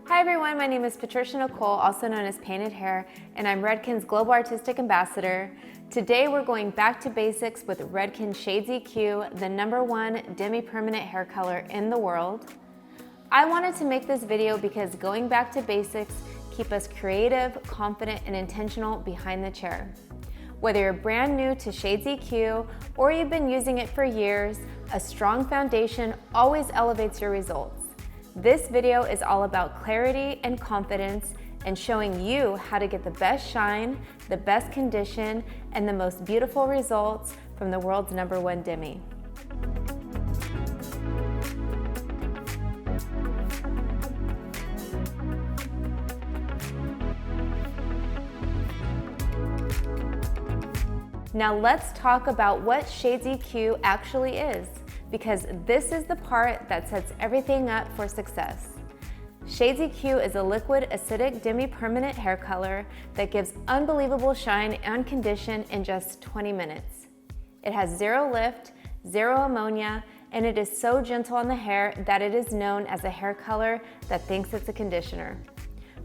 Hi everyone, my name is Patricia Nicole, also known as Painted Hair, and I'm Redken's Global Artistic Ambassador. Today we're going back to basics with Redken Shades EQ, the #1 demi-permanent hair color in the world. I wanted to make this video because going back to basics keep us creative, confident, and intentional behind the chair. Whether you're brand new to Shades EQ or you've been using it for years, a strong foundation always elevates your results. This video is all about clarity and confidence and showing you how to get the best shine, the best condition, and the most beautiful results from the world's #1 demi. Now let's talk about what Shades EQ actually is, because this is the part that sets everything up for success. Shades EQ is a liquid acidic demi-permanent hair color that gives unbelievable shine and condition in just 20 minutes. It has zero lift, zero ammonia, and it is so gentle on the hair that it is known as a hair color that thinks it's a conditioner.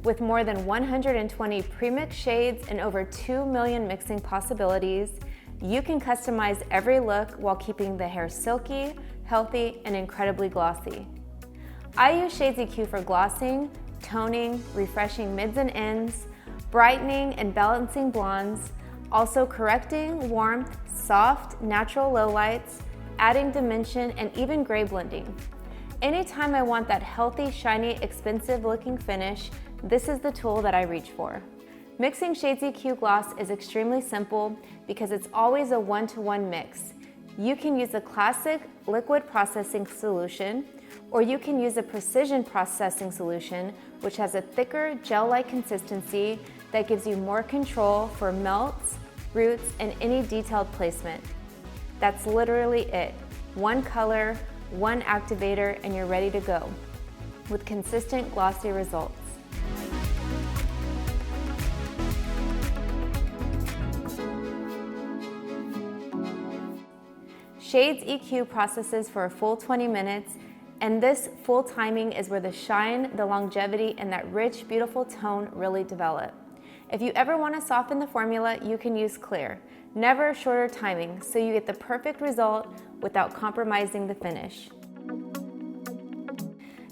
With more than 120 pre-mixed shades and over 2 million mixing possibilities, you can customize every look while keeping the hair silky, healthy, and incredibly glossy. I use Shades EQ for glossing, toning, refreshing mids and ends, brightening and balancing blondes, also correcting warmth, soft, natural lowlights, adding dimension, and even gray blending. Anytime I want that healthy, shiny, expensive looking finish, this is the tool that I reach for. Mixing Shades EQ gloss is extremely simple because it's always a 1-to-1 mix. You can use a classic liquid processing solution, or you can use a precision processing solution, which has a thicker gel-like consistency that gives you more control for melts, roots, and any detailed placement. That's literally it. One color, one activator, and you're ready to go with consistent glossy results. Shades EQ processes for a full 20 minutes, and this full timing is where the shine, the longevity, and that rich, beautiful tone really develop. If you ever want to soften the formula, you can use clear. Never shorter timing, so you get the perfect result without compromising the finish.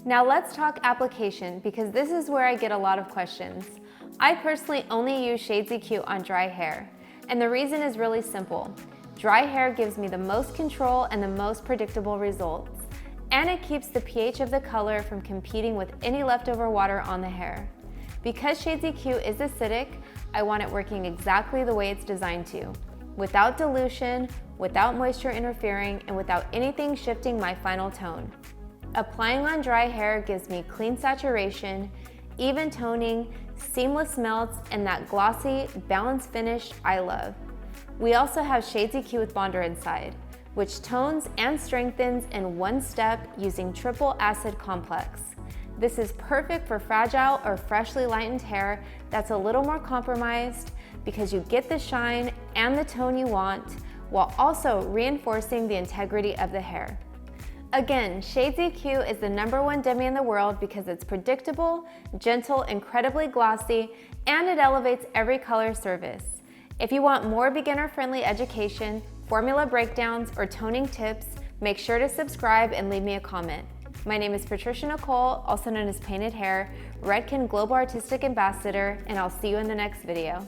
Now let's talk application, because this is where I get a lot of questions. I personally only use Shades EQ on dry hair, and the reason is really simple. Dry hair gives me the most control and the most predictable results, and it keeps the pH of the color from competing with any leftover water on the hair. Because Shades EQ is acidic, I want it working exactly the way it's designed to, without dilution, without moisture interfering, and without anything shifting my final tone. Applying on dry hair gives me clean saturation, even toning, seamless melts, and that glossy, balanced finish I love. We also have Shades EQ with Bonder inside, which tones and strengthens in one step using triple acid complex. This is perfect for fragile or freshly lightened hair that's a little more compromised, because you get the shine and the tone you want while also reinforcing the integrity of the hair. Again, Shades EQ is the #1 demi in the world because it's predictable, gentle, incredibly glossy, and it elevates every color service. If you want more beginner-friendly education, formula breakdowns, or toning tips, make sure to subscribe and leave me a comment. My name is Patricia Nicole, also known as Painted Hair, Redken Global Artistic Ambassador, and I'll see you in the next video.